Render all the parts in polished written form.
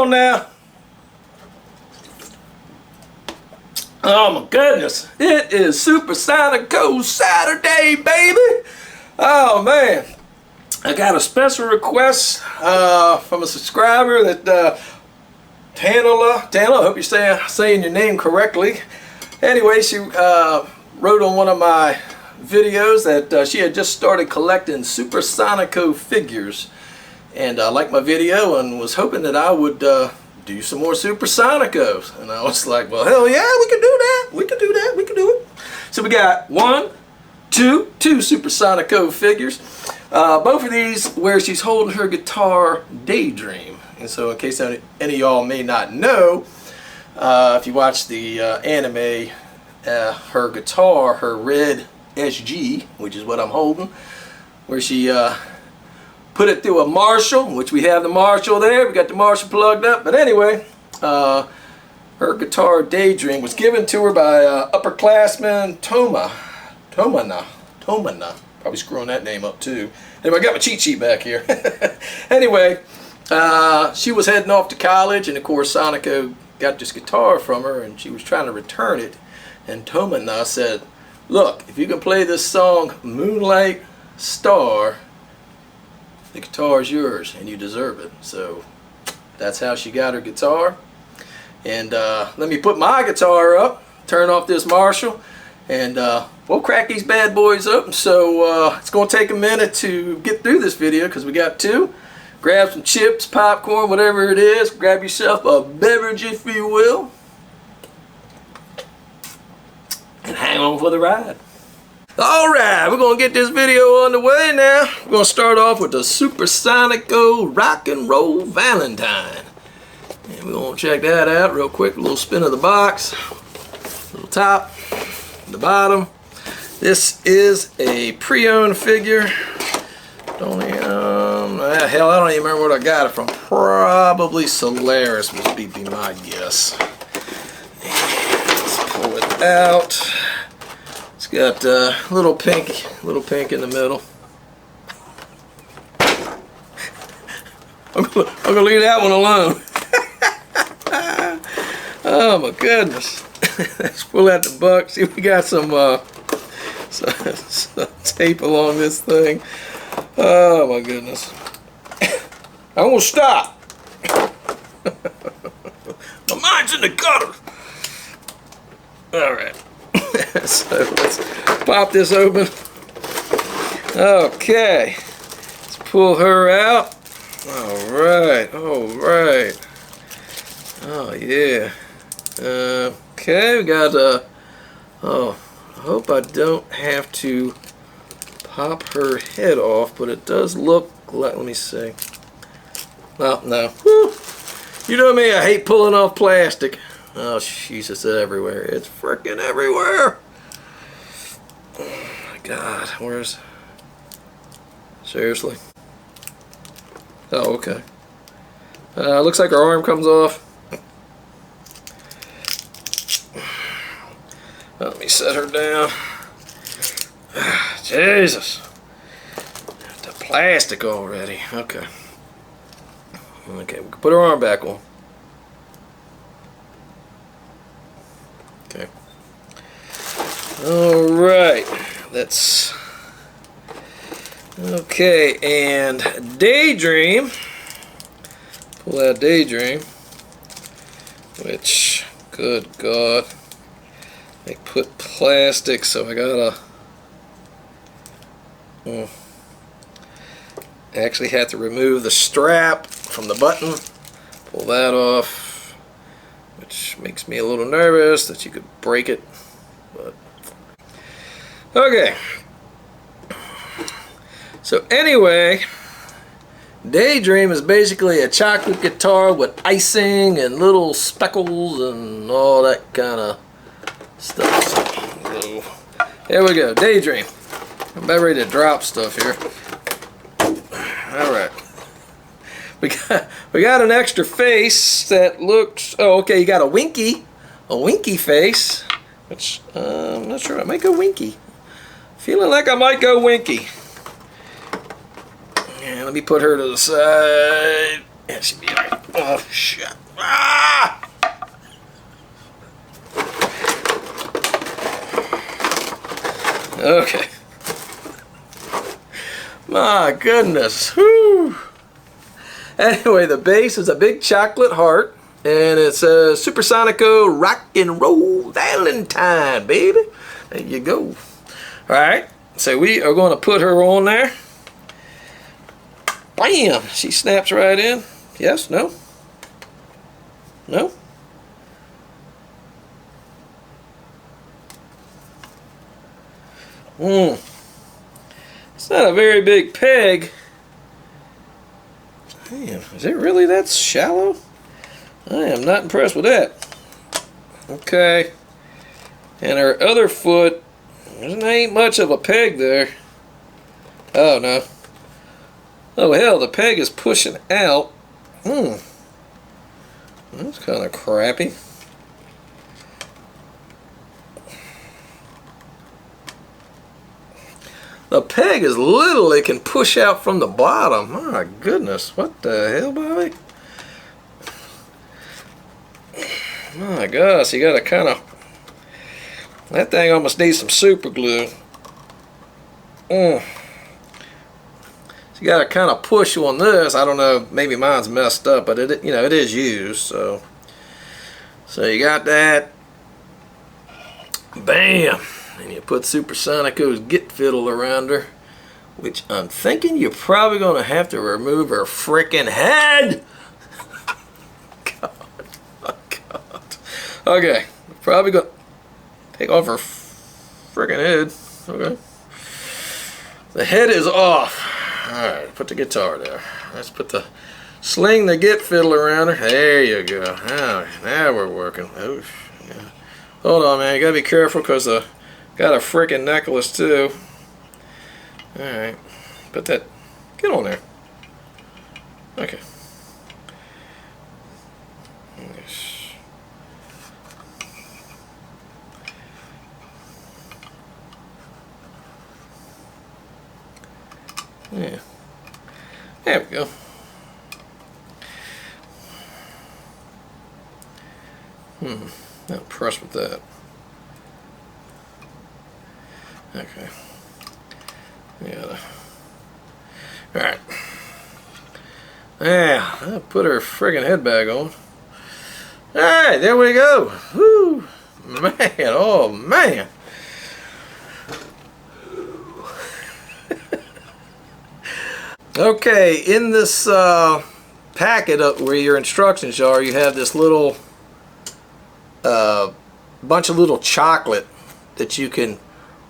on now. Oh my goodness. It is Super Sonico Saturday, baby. Oh man. I got a special request from a subscriber that Tanalaa, I hope you're saying your name correctly. Anyway, she wrote on one of my videos that she had just started collecting Super Sonico figures, and liked my video and was hoping that I would do some more Super Sonicos. And I was like, well, hell yeah, we can do that. We can do that. We can do it. So we got two Super Sonico figures. Both of these where she's holding her guitar Daydream. And so in case any of y'all may not know, if you watch the anime, her guitar, her red SG, which is what I'm holding, where she put it through a Marshall, which we have the Marshall there. We got the Marshall plugged up. But anyway, her guitar Daydream was given to her by upperclassman Tomana. Probably screwing that name up too. Anyway, I got my cheat sheet back here. Anyway, she was heading off to college, and of course Sonico got this guitar from her, and she was trying to return it. And Tomana said, look, if you can play this song Moonlight Star, the guitar is yours and you deserve it. So that's how she got her guitar. And let me put my guitar up, turn off this Marshall, and we'll crack these bad boys up. So it's going to take a minute to get through this video because we got two. Grab some chips, popcorn, whatever it is. Grab yourself a beverage, if you will, and hang on for the ride. Alright, we're going to get this video on the way now. We're going to start off with the Super Sonico Rock and Roll Valentine. And we're going to check that out real quick. A little spin of the box. Little top, the bottom. This is a pre-owned figure. Hell, I don't even remember what I got it from. Probably Solaris would be my guess. Let's pull it out. It's got little pink in the middle. I'm gonna leave that one alone. Oh my goodness! Let's pull out the box. See, we got some tape along this thing. Oh my goodness! I won't stop. My mind's in the gutter. All right. So let's pop this open. Okay, let's pull her out. All right. Oh yeah. Okay, we got oh, I hope I don't have to pop her head off, but it does look like. Let me see. Oh no. Whew. You know me, I hate pulling off plastic. Oh, Jesus, it's everywhere. It's freaking everywhere. Oh, my God. Where's... Seriously? Oh, okay. Looks like her arm comes off. Let me set her down. Jesus. The plastic already. Okay. Okay, we can put her arm back on. Okay. All right. Let's. Okay, and Daydream. Pull out Daydream. Which, good God, they put plastic, so I gotta. I actually had to remove the strap from the button. Pull that off, which makes me a little nervous that you could break it. But okay. So anyway, Daydream is basically a chocolate guitar with icing and little speckles and all that kind of stuff. So here we go, Daydream. I'm about ready to drop stuff here. All right. We got an extra face that looks. Oh, okay. You got a winky face, which I'm not sure. I might go winky. Feeling like I might go winky. Yeah, let me put her to the side. That should be alright. Oh, shit. Ah! Okay. My goodness. Whew. Anyway, the base is a big chocolate heart, and it's a Super Sonico rock and roll Valentine, baby. There you go. Alright, so we are going to put her on there. Bam! She snaps right in. Yes? No? No? It's not a very big peg. Damn, is it really that shallow? I am not impressed with that. Okay. And her other foot, there ain't much of a peg there. Oh no. Oh hell, the peg is pushing out. That's kind of crappy. The peg is little, it can push out from the bottom. My goodness, what the hell, Bobby? My gosh, you gotta kind of... That thing almost needs some super glue. So you gotta kind of push on this. I don't know, maybe mine's messed up, but it, you know, it is used. So you got that. Bam. And you put Super Sonico's Get Fiddle around her, which I'm thinking you're probably going to have to remove her frickin' head. God, oh God. Okay, probably going to take off her frickin' head. Okay. The head is off. Alright, put the guitar there. Let's put the sling the Get Fiddle around her. There you go. Now we're working. Oh, yeah. Hold on, man. You got to be careful because got a freaking necklace too. Alright. Put that. Get on there. Okay. Yes. Yeah. There we go. Not impressed with that. Okay. Yeah. Alright. Yeah, I'll put her friggin' head back on. Alright, there we go. Woo! Man, oh man. Okay, in this packet up where your instructions are, you have this little bunch of little chocolate that you can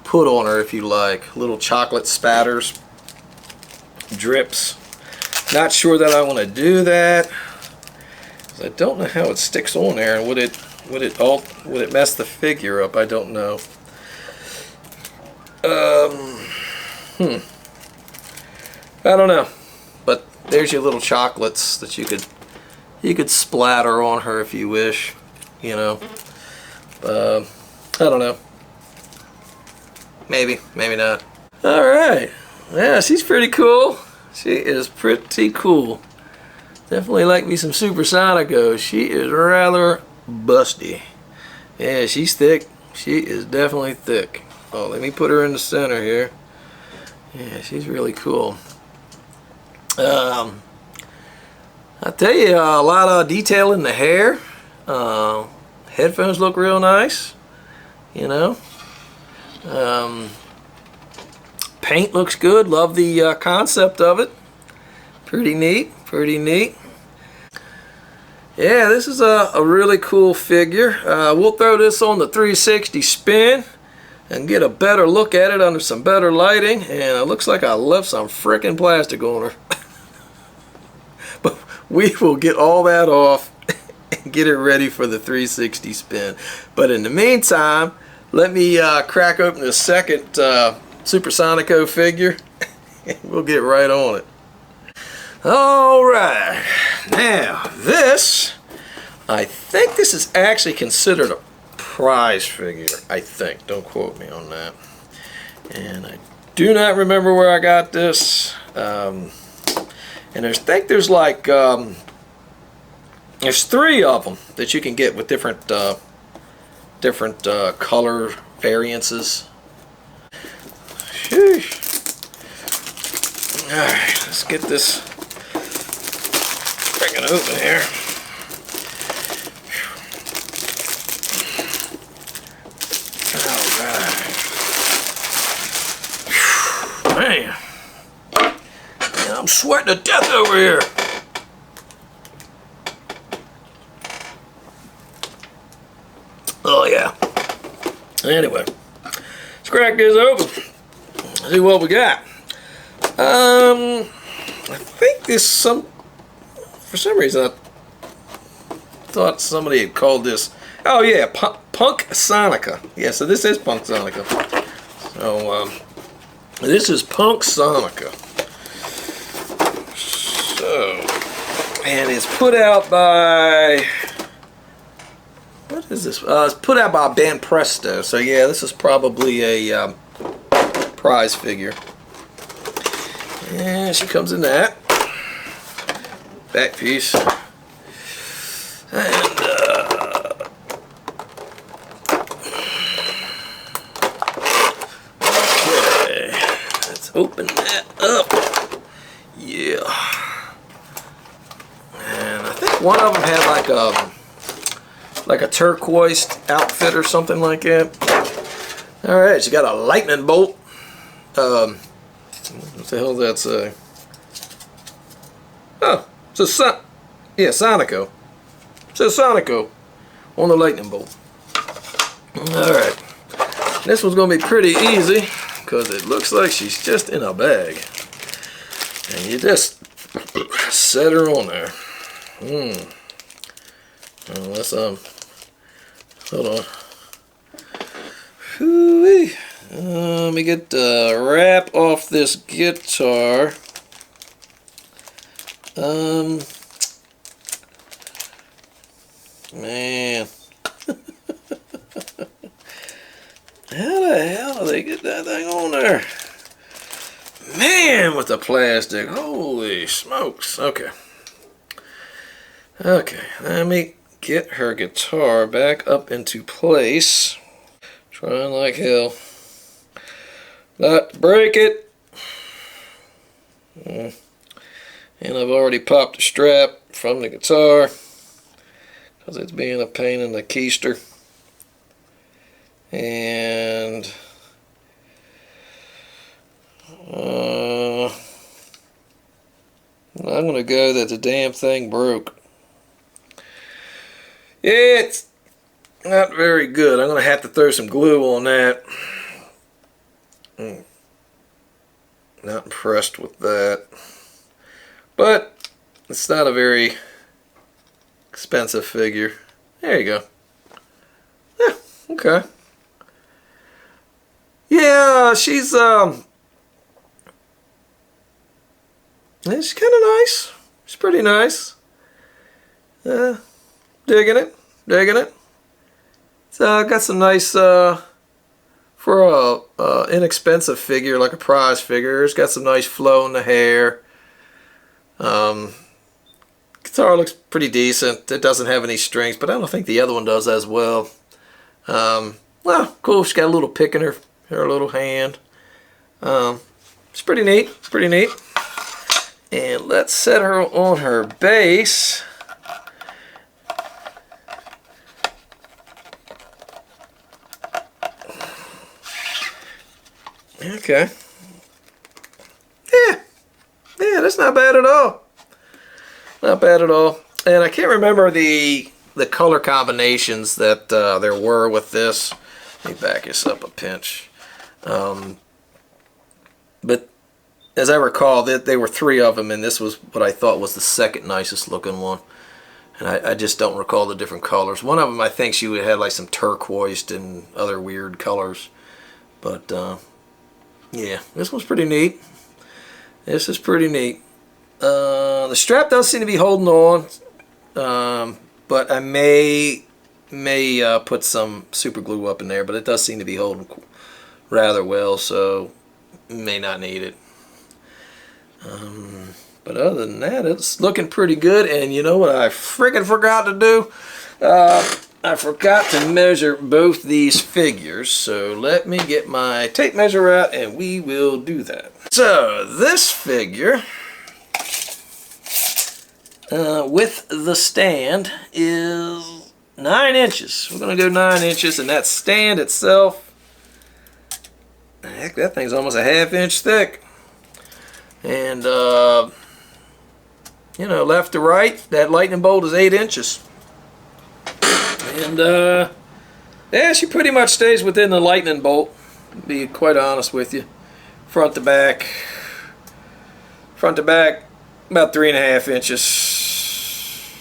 put on her if you like. Little chocolate spatters, drips. Not sure that I want to do that, 'cause I don't know how it sticks on there, and would it mess the figure up? I don't know. I don't know, but there's your little chocolates that you could splatter on her if you wish, you know. I don't know. Maybe, maybe not. Alright. Yeah, she's pretty cool. She is pretty cool. Definitely like me some Super Sonico. She is rather busty. Yeah, she's thick. She is definitely thick. Oh, let me put her in the center here. Yeah, she's really cool. I'll tell you, a lot of detail in the hair. Headphones look real nice. You know. Paint looks good. Love the concept of it. Pretty neat. Pretty neat. Yeah, this is a really cool figure. We'll throw this on the 360 spin and get a better look at it under some better lighting. And it looks like I left some frickin' plastic on her. But we will get all that off and get it ready for the 360 spin. But in the meantime, let me crack open the second Super Sonico figure and we'll get right on it. Alright, now this, I think this is actually considered a prize figure, I think. Don't quote me on that. And I do not remember where I got this. And And I think there's like there's 3 of them that you can get with different color variances. Sheesh. All right, let's get this freaking open here. All right. Man. I'm sweating to death over here. Oh yeah. Anyway, let's crack this open. See what we got. I think this for some reason I thought somebody had called this. Oh yeah, Punk Sonica. Yeah, so this is Punk Sonica. So this is Punk Sonica. So, and it's put out by, what is this? It's put out by Band Presto. So yeah, this is probably a prize figure. And she comes in that back piece. And okay, let's open that up. Yeah. And I think one of them had like a turquoise outfit or something like that. All right, she got a lightning bolt. What the hell does that say? Oh, it's a Sonico. It says Sonico on the lightning bolt. All right, this one's gonna be pretty easy because it looks like she's just in a bag, and you just set her on there. Let's hold on. Hoo-wee. Let me get the wrap off this guitar. Man. How the hell do they get that thing on there? Man, with the plastic. Holy smokes. Okay. Okay, let me get her guitar back up into place. Trying like hell not to break it. And I've already popped the strap from the guitar because it's being a pain in the keister. And I'm going to go that the damn thing broke. Yeah, it's not very good. I'm going to have to throw some glue on that. Not impressed with that. But it's not a very expensive figure. There you go. Yeah, okay. Yeah, she's kind of nice. She's pretty nice. Digging it. So got some nice for a inexpensive figure like a prize figure. It's got some nice flow in the hair. Guitar looks pretty decent. It doesn't have any strings, but I don't think the other one does as well. Well, cool. She's got a little pick in her little hand. It's pretty neat. And let's set her on her bass. Okay. Yeah, that's not bad at all. Not bad at all. And I can't remember the color combinations that there were with this. Let me back this up a pinch. But as I recall, there were 3 of them, and this was what I thought was the second nicest looking one. And I just don't recall the different colors. One of them, I think she would have like some turquoise and other weird colors. But yeah, this one's pretty neat. This is pretty neat. The strap does seem to be holding on, but I may put some super glue up in there, but it does seem to be holding rather well, so may not need it. But other than that, it's looking pretty good. And you know what I freaking forgot to do? I forgot to measure both these figures. So let me get my tape measure out and we will do that. So this figure with the stand is 9 inches. We're going to go 9 inches, and that stand itself, heck, that thing's almost a ½ inch thick. And you know, left to right, that lightning bolt is 8 inches. And yeah, she pretty much stays within the lightning bolt, to be quite honest with you. Front to back, about 3½ inches,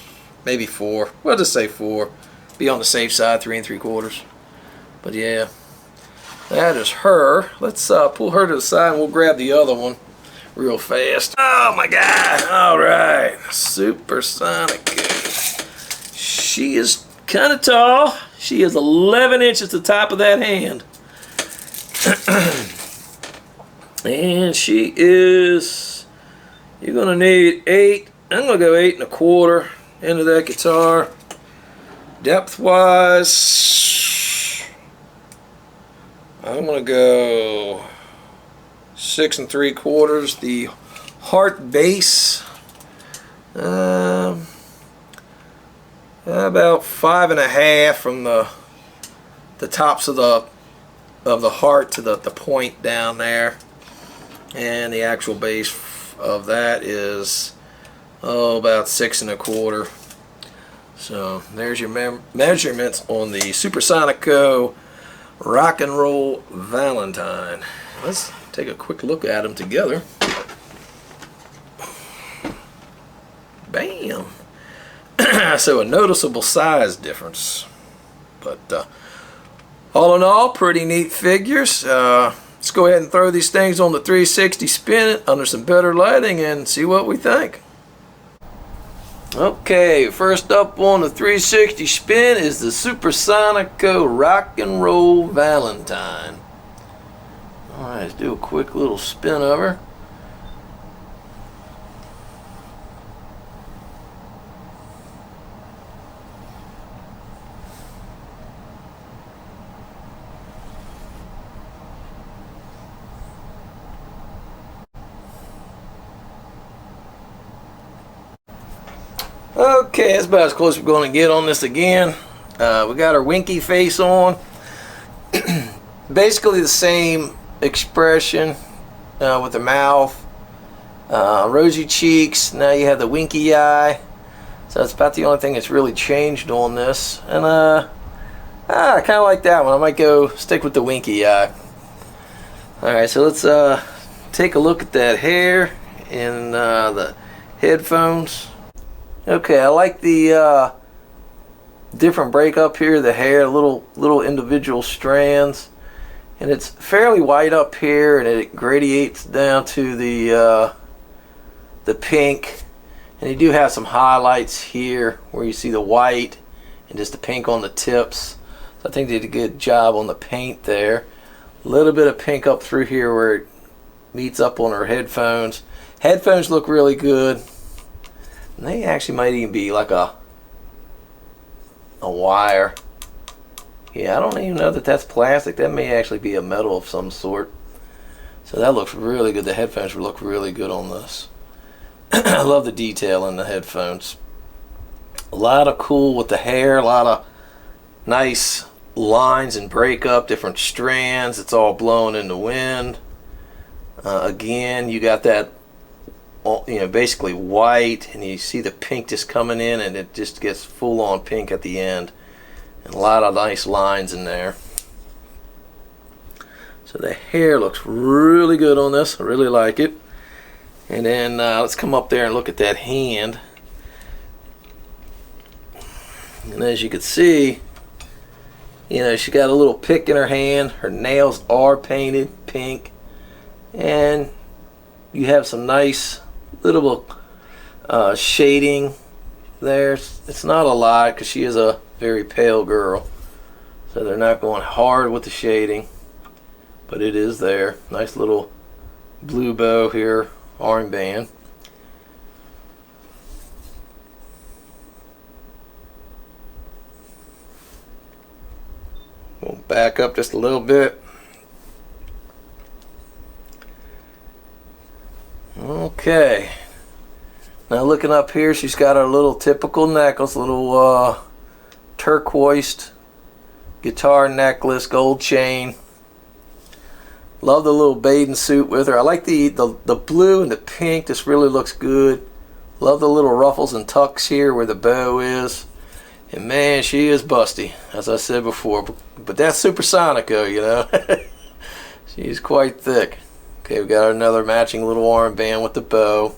maybe 4. We'll just say 4. Be on the safe side, 3 3/4. But yeah, that is her. Let's pull her to the side and we'll grab the other one real fast. Oh my God! All right, Super Sonico. She is kind of tall. She is 11 inches at the top of that hand. And she is, you're going to need 8. I'm going to go 8 1/4 into that guitar. Depth wise, I'm going to go 6 3/4. The heart base, about 5 1/2 from the tops of the heart to the point down there, and the actual base of that is about 6 1/4. So there's your measurements on the Super Sonico Rock and Roll Valentine. Let's take a quick look at them together. Bam! So a noticeable size difference, but all in all, pretty neat figures. Let's go ahead and throw these things on the 360, spin it under some better lighting, and see what we think. Okay, first up on the 360 spin is the Super Sonico Rock and Roll Valentine. Alright, let's do a quick little spin of her. Okay, that's about as close as we're going to get on this again. We got our winky face on. Basically the same expression with the mouth. Rosy cheeks. Now you have the winky eye. So that's about the only thing that's really changed on this. And I kind of like that one. I might go stick with the winky eye. Alright, so let's take a look at that hair in the headphones. Okay, I like the different breakup here, the hair, little individual strands, and it's fairly white up here, and it gradiates down to the pink, and you do have some highlights here where you see the white and just the pink on the tips. So I think they did a good job on the paint there. A little bit of pink up through here where it meets up on her headphones. Headphones look really good. And they actually might even be like a wire. Yeah, I don't even know that that's plastic. That may actually be a metal of some sort. So that looks really good. The headphones look really good on this. I love the detail in the headphones. A lot of cool with the hair. A lot of nice lines and breakup, different strands. It's all blowing in the wind. Again, you got that, you know, basically white, and you see the pink just coming in, and it just gets full on pink at the end, and a lot of nice lines in there. So the hair looks really good on this. I really like it. And then let's come up there and look at that hand. And as you can see, you know, she got a little pick in her hand. Her nails are painted pink, and you have some nice little shading there. It's not a lot because she is a very pale girl, so they're not going hard with the shading, but it is there. Nice little blue bow here, armband. back up just a little bit. Okay. Now looking up here, she's got her little typical necklace, little turquoise guitar necklace, gold chain. Love the little bathing suit with her. I like the blue and the pink. This really looks good. Love the little ruffles and tucks here where the bow is. And man, she is busty, as I said before. But that's Super Sonico, you know. She's quite thick. Okay, we got another matching little armband with the bow.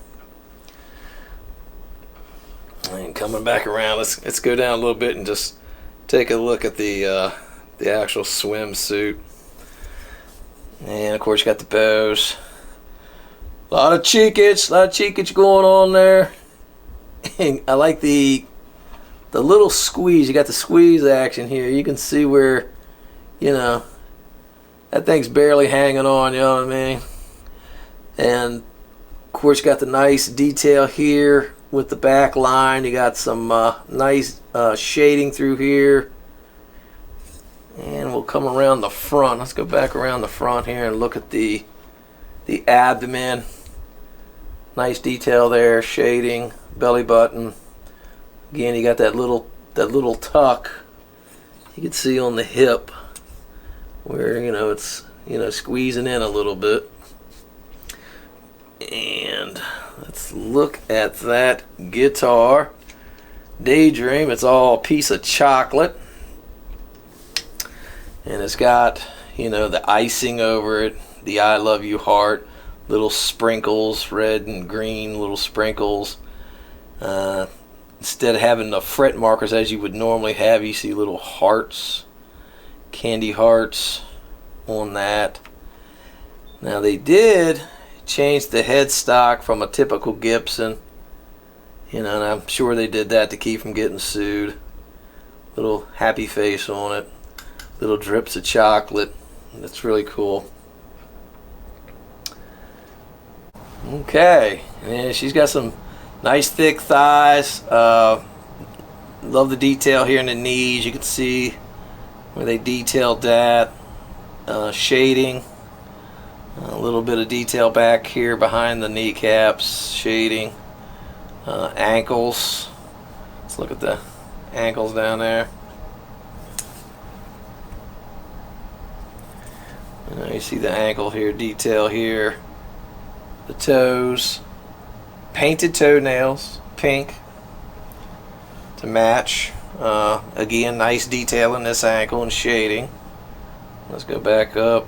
And coming back around, let's go down a little bit and just take a look at the actual swimsuit. And of course you got the bows. A lot of cheekage going on there. And I like the little squeeze. You got the squeeze action here. You can see where, you know, that thing's barely hanging on, you know what I mean? And of course you got the nice detail here with the back line. You got some nice shading through here. And we'll come around the front. Let's go back around the front here and look at the abdomen. Nice detail there, shading, belly button. Again, you got that little tuck. You can see on the hip where, you know, it's, you know, squeezing in a little bit. And let's look at that guitar. Daydream. It's all a piece of chocolate. And it's got, you know, the icing over it, the I love you heart, little sprinkles, red and green little sprinkles. Instead of having the fret markers as you would normally have, you see little hearts, candy hearts on that. Now they did change the headstock from a typical Gibson, you know, and I'm sure they did that to keep from getting sued. Little happy face on it. Little drips of chocolate. That's really cool. Okay, and she's got some nice thick thighs. Love the detail here in the knees. You can see where they detailed that. Shading. A little bit of detail back here behind the kneecaps. Shading. Ankles. Let's look at the ankles down there. You see the ankle here, detail here, the toes, painted toenails, pink to match. Again, nice detail in this ankle and shading. Let's go back up.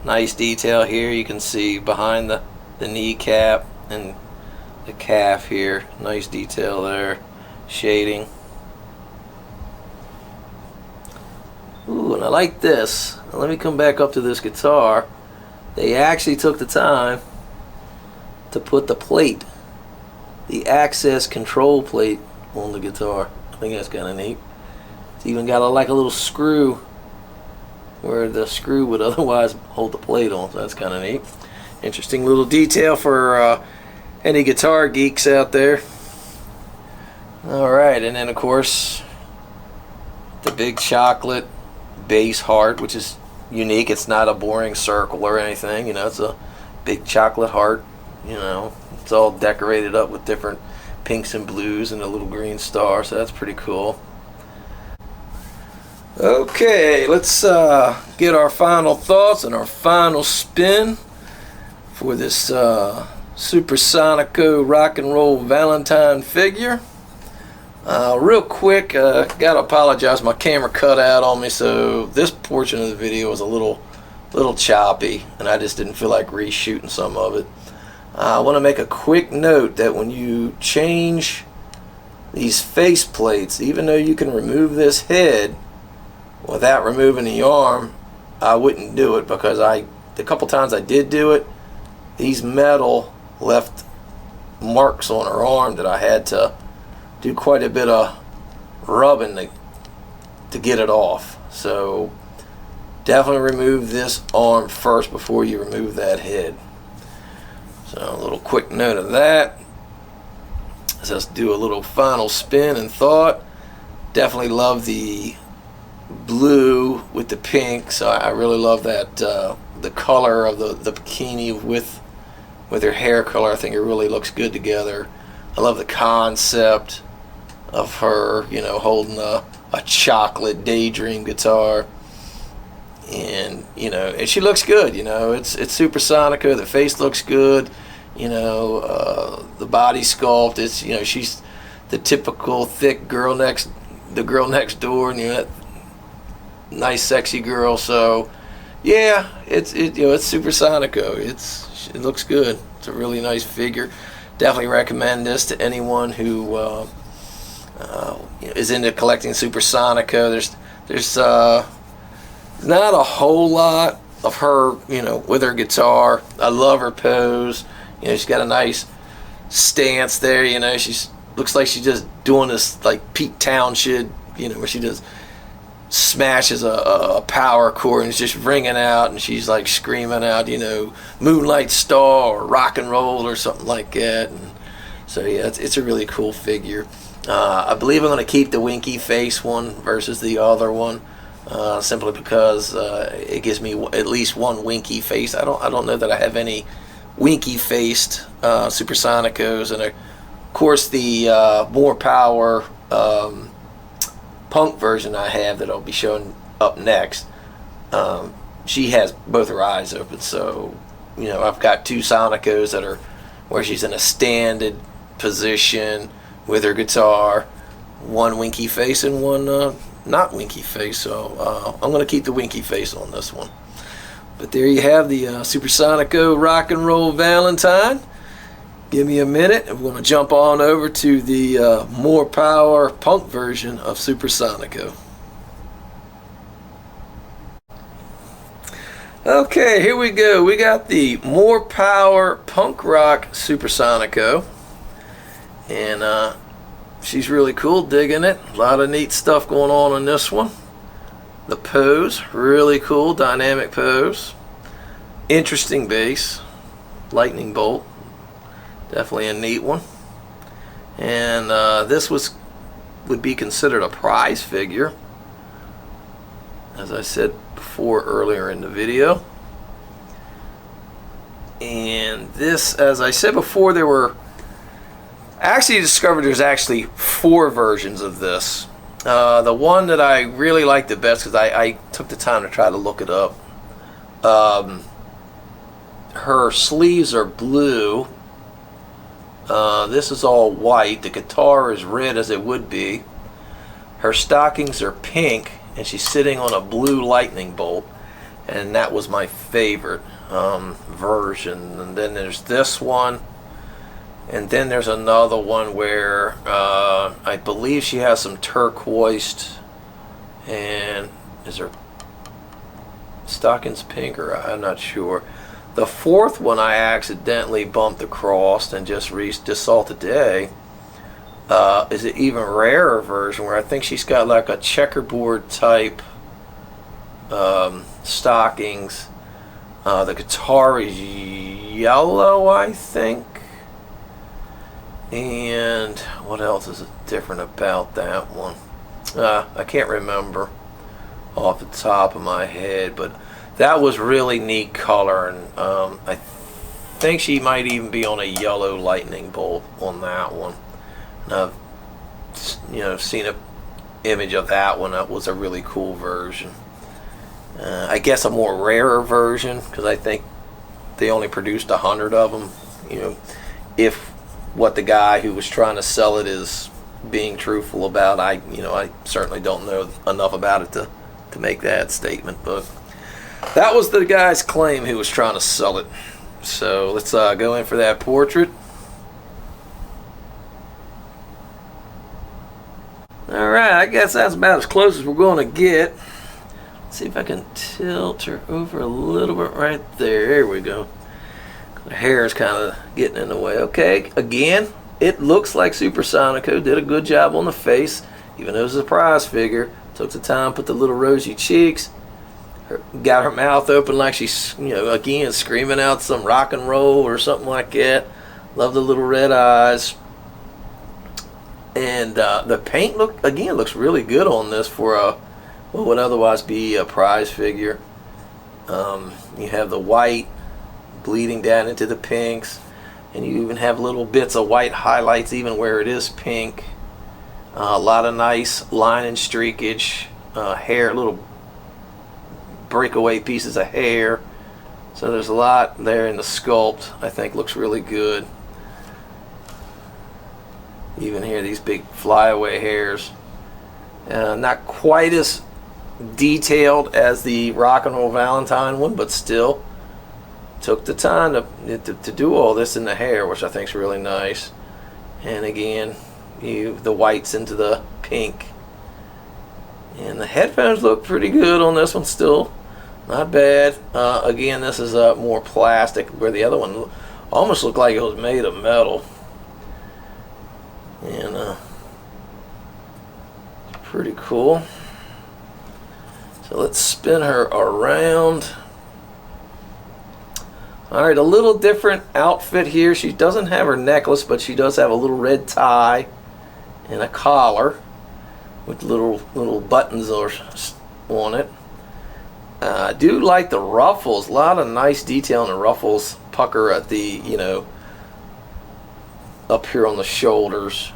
Nice detail here. You can see behind the kneecap and the calf here. Nice detail there, shading. Ooh, and I like this. Now let me come back up to this guitar. They actually took the time to put the plate, the access control plate, on the guitar. I think that's kind of neat. It's even got like a little screw where the screw would otherwise hold the plate on. So that's kind of neat. Interesting little detail for any guitar geeks out there. Alright, and then of course the big chocolate base heart, which is unique. It's not a boring circle or anything, you know, it's a big chocolate heart, you know. It's all decorated up with different pinks and blues and a little green star, so that's pretty cool. Okay, let's get our final thoughts and our final spin for this Super Sonico rock and roll Valentine figure. Real quick, gotta apologize, my camera cut out on me, so this portion of the video was a little choppy, and I just didn't feel like reshooting some of it. I want to make a quick note that when you change these face plates, even though you can remove this head without removing the arm, I wouldn't do it, because the couple times I did do it, these metal left marks on her arm that I had to do quite a bit of rubbing to get it off. So definitely remove this arm first before you remove that head. So a little quick note of that. So let's do a little final spin and thought. Definitely love the blue with the pink, so I really love that the color of the bikini with her hair color. I think it really looks good together. I love the concept of her, you know, holding a chocolate Daydream guitar, and you know, and she looks good. You know, it's Super Sonico. The face looks good. You know, the body sculpt. It's, you know, she's the typical thick girl next door, and you know, that nice sexy girl. So yeah, it's you know, it's Super Sonico. It looks good. It's a really nice figure. Definitely recommend this to anyone who you know, is into collecting Super Sonico. There's not a whole lot of her, you know, with her guitar. I love her pose. You know, she's got a nice stance there. You know, looks like she's just doing this like Pete Townshend, you know, where she just smashes a power chord and it's just ringing out, and she's like screaming out, you know, Moonlight Star or rock and roll or something like that. And so yeah, it's a really cool figure. I believe I'm going to keep the winky face one versus the other one, simply because it gives me at least one winky face. I don't know that I have any winky faced Super Sonicos, and of course the more power punk version I have that I'll be showing up next, she has both her eyes open. So you know, I've got two Sonicos that are where she's in a standing position with her guitar, one winky face and one not winky face. So I'm going to keep the winky face on this one. But there you have the Super Sonico Rock and Roll Valentine. Give me a minute, and we're going to jump on over to the more power punk version of Super Sonico. Okay, here we go. We got the more power punk rock Super Sonico, and she's really cool. Digging it. A lot of neat stuff going on in this one. The pose, really cool, dynamic pose. Interesting bass, lightning bolt. Definitely a neat one. And this would be considered a prize figure, as I said before earlier in the video. And this, as I said before, I actually discovered there's actually 4 versions of this. The one that I really like the best, because I took the time to try to look it up, her sleeves are blue. This is all white. The guitar is red, as it would be. Her stockings are pink, and she's sitting on a blue lightning bolt, and that was my favorite version. And then there's this one, and then there's another one where I believe she has some turquoise, and is her stockings pink, or I'm not sure. The 4th one I accidentally bumped across and just saw today is an even rarer version where I think she's got like a checkerboard type stockings. The guitar is yellow, I think. And what else is different about that one? I can't remember off the top of my head, but that was really neat color, and I think she might even be on a yellow lightning bolt on that one. And I've seen an image of that one. That was a really cool version. I guess a more rarer version, because I think they only produced 100 of them. You know, if what the guy who was trying to sell it is being truthful about, I certainly don't know enough about it to make that statement, but that was the guy's claim who was trying to sell it. So let's go in for that portrait. Alright, I guess that's about as close as we're going to get. Let's see if I can tilt her over a little bit right there. There we go. The hair is kind of getting in the way. Okay, again, it looks like Super Sonico did a good job on the face, even though it's a prize figure. Took the time, put the little rosy cheeks, got her mouth open like she's, again, screaming out some rock and roll or something like that. Love the little red eyes. And the paint looks really good on this for a what would otherwise be a prize figure. You have the white bleeding down into the pinks, and you even have little bits of white highlights even where it is pink. A lot of nice line and streakage, hair, little breakaway pieces of hair. So there's a lot there in the sculpt. I think looks really good. Even here, these big flyaway hairs. Not quite as detailed as the Rock and Roll Valentine one, but still took the time to do all this in the hair, which I think is really nice. And again, the whites into the pink. And the headphones look pretty good on this one still. Not bad. Again, this is more plastic, where the other one almost looked like it was made of metal. And pretty cool. So let's spin her around. Alright, a little different outfit here. She doesn't have her necklace, but she does have a little red tie and a collar with little buttons on it. I do like the ruffles. A lot of nice detail in the ruffles. Pucker at the, up here on the shoulders.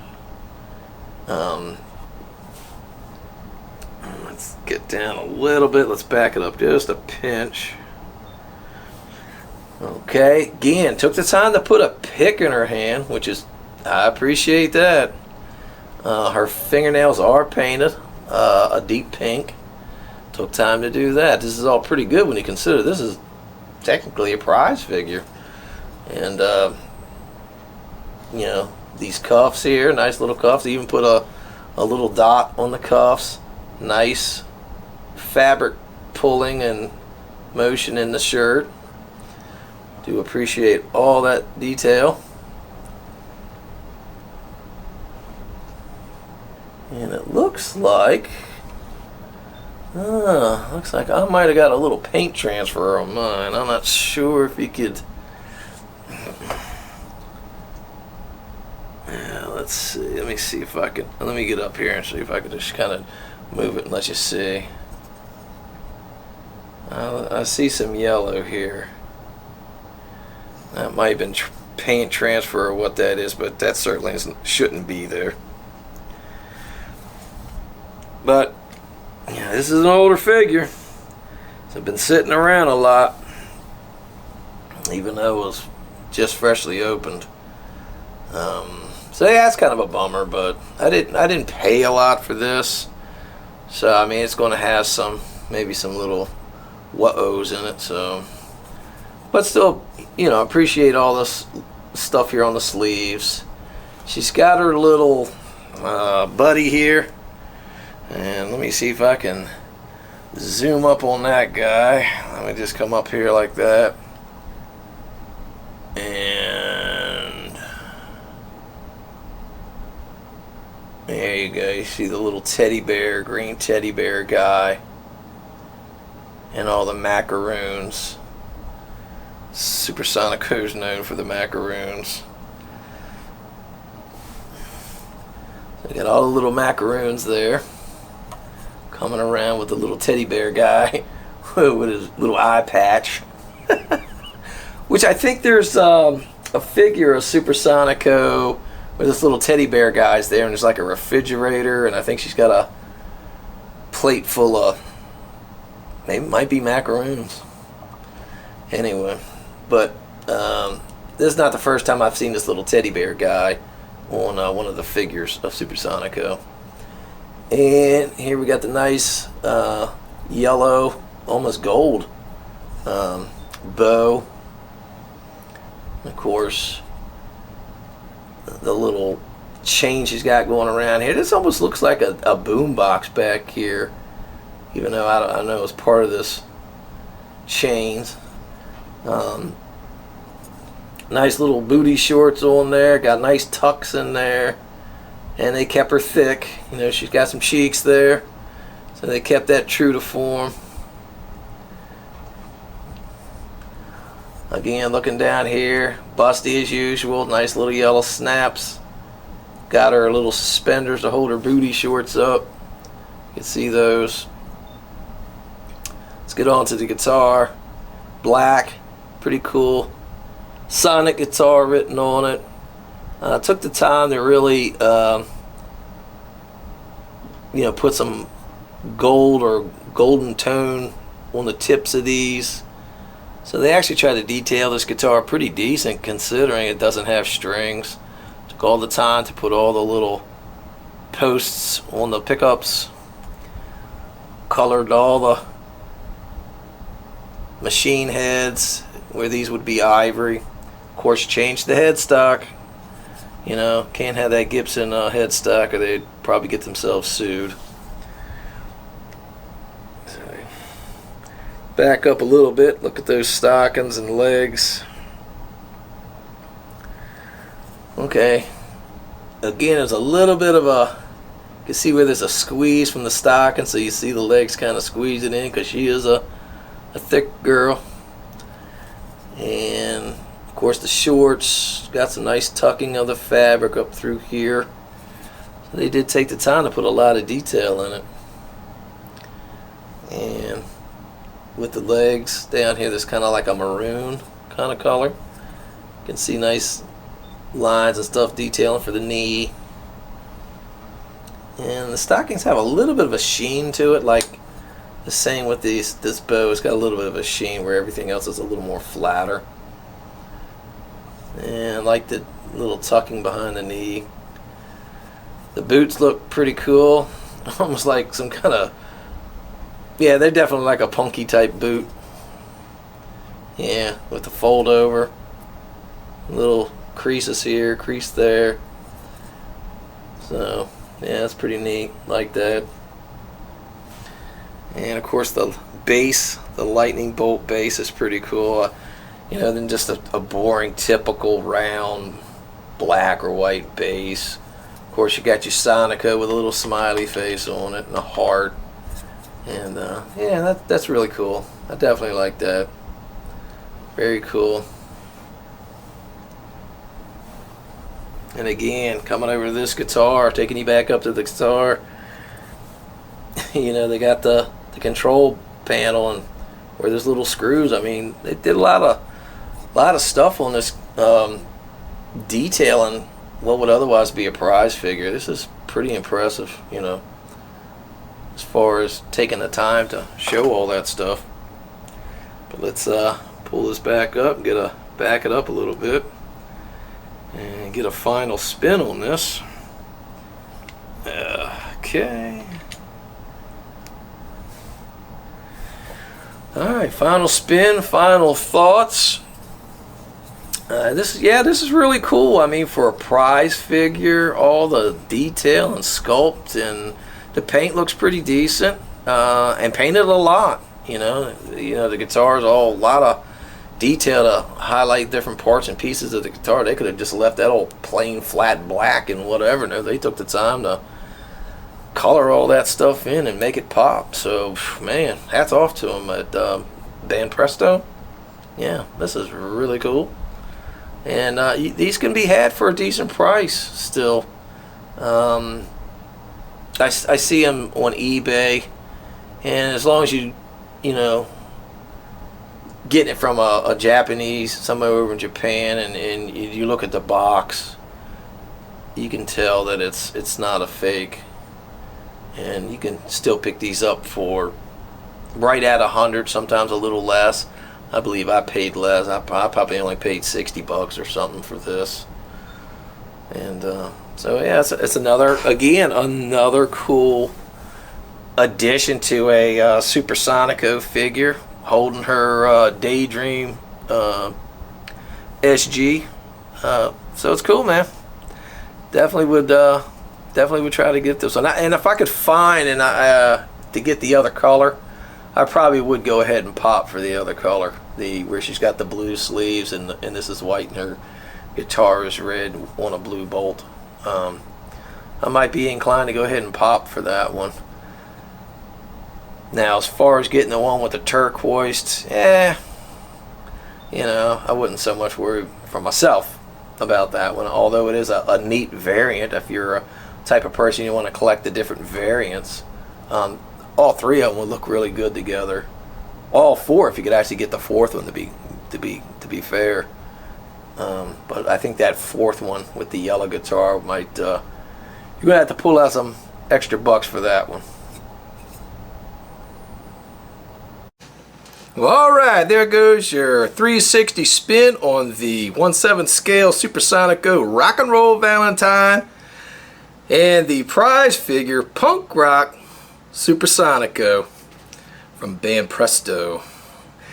Let's get down a little bit. Let's back it up just a pinch. Okay, again, took the time to put a pick in her hand, which is, I appreciate that. Her fingernails are painted a deep pink. Took time to do that. This is all pretty good when you consider this is technically a prize figure. And these cuffs here, nice little cuffs. They even put a little dot on the cuffs. Nice fabric pulling and motion in the shirt. Do appreciate all that detail. And it looks like I might have got a little paint transfer on mine. I'm not sure if you could. Yeah, let's see. Let me see if I can. Let me get up here and see if I can just kind of move it and let you see. I see some yellow here. That might have been paint transfer or what that is, but that certainly shouldn't be there. But yeah, this is an older figure. It's been sitting around a lot, even though it was just freshly opened. So yeah, it's kind of a bummer, but I didn't pay a lot for this. So I mean, it's going to have maybe some little what-ohs in it. So, but still, appreciate all this stuff here on the sleeves. She's got her little buddy here. And let me see if I can zoom up on that guy. Let me just come up here like that. And there you go. You see the little teddy bear, green teddy bear guy. And all the macaroons. Super Sonico is known for the macaroons. So you got all the little macaroons there. Coming around with the little teddy bear guy with his little eye patch. Which I think there's a figure of Super Sonico where this little teddy bear guy's there, and there's like a refrigerator, and I think she's got a plate full of, maybe might be macaroons. Anyway, but this is not the first time I've seen this little teddy bear guy on one of the figures of Super Sonico. And here we got the nice yellow, almost gold bow. Of course, the little chain she's got going around here. This almost looks like a boom box back here, even though I know it's part of this chains. Nice little booty shorts on there. Got nice tucks in there. And they kept her thick. She's got some cheeks there. So they kept that true to form. Again, looking down here, busty as usual. Nice little yellow snaps. Got her little suspenders to hold her booty shorts up. You can see those. Let's get on to the guitar. Black, pretty cool. Sonic guitar written on it. I took the time to really, put some gold or golden tone on the tips of these. So they actually try to detail this guitar pretty decent considering it doesn't have strings. Took all the time to put all the little posts on the pickups. Colored all the machine heads where these would be ivory. Of course, changed the headstock. Can't have that Gibson headstock or they'd probably get themselves sued. So, back up a little bit. Look at those stockings and legs. Okay. Again, there's a little bit of a... You can see where there's a squeeze from the stocking, so you see the legs kind of squeezing in because she is a thick girl. And of course the shorts got some nice tucking of the fabric up through here. So they did take the time to put a lot of detail in it. And with the legs down here, there's kind of like a maroon kind of color. You can see nice lines and stuff detailing for the knee. And the stockings have a little bit of a sheen to it, like the same with this bow. It's got a little bit of a sheen where everything else is a little more flatter. And I like the little tucking behind the knee. The boots look pretty cool. Almost like some kind of... Yeah, they're definitely like a punky type boot. Yeah, with the fold over. Little creases here, crease there. So... yeah, that's pretty neat, like that. And of course the base, the lightning bolt base is pretty cool. Than just a boring, typical round black or white base. Of course you got your Sonico with a little smiley face on it and a heart. And yeah, that's really cool. I definitely like that. Very cool. And again, coming over to this guitar, taking you back up to the guitar, they got the control panel and where there's little screws. I mean, they did a lot of stuff on this detailing what would otherwise be a prize figure. This is pretty impressive, as far as taking the time to show all that stuff. But let's pull this back up and back it up a little bit. And get a final spin on this. Okay. Alright, final spin, final thoughts. This is really cool. I mean, for a prize figure, all the detail and sculpt, and the paint looks pretty decent. And painted a lot. The guitar is all a lot of detail to highlight different parts and pieces of the guitar. They could have just left that old plain flat black and whatever. No, they took the time to color all that stuff in and make it pop. So man, hats off to them at Band Presto. Yeah, this is really cool. And these can be had for a decent price still. I see them on eBay, and as long as you getting it from a Japanese, somewhere over in Japan, and you look at the box, you can tell that it's not a fake. And you can still pick these up for right at 100, sometimes a little less. I believe I paid less. I probably only paid $60 or something for this. And so yeah, it's another cool addition to a Super Sonico figure, holding her Daydream SG. So it's cool, man. Definitely would try to get this one. And if I could find to get the other color, I probably would go ahead and pop for the other color, where she's got the blue sleeves and this is white and her guitar is red on a blue bolt. I might be inclined to go ahead and pop for that one. Now, as far as getting the one with the turquoise, I wouldn't so much worry for myself about that one, although it is a neat variant if you're a type of person you want to collect the different variants. All three of them would look really good together. all four if you could actually get the fourth one to be fair. But I think that fourth one with the yellow guitar might you're gonna have to pull out some extra bucks for that one. Well, alright, there goes your 360 spin on the 1/7 scale Super Sonico Rock and Roll Valentine and the prize figure Punk Rock Super Sonico from Band Presto.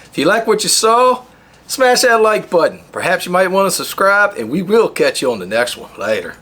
If you like what you saw, smash that like button. Perhaps you might want to subscribe, and we will catch you on the next one. Later.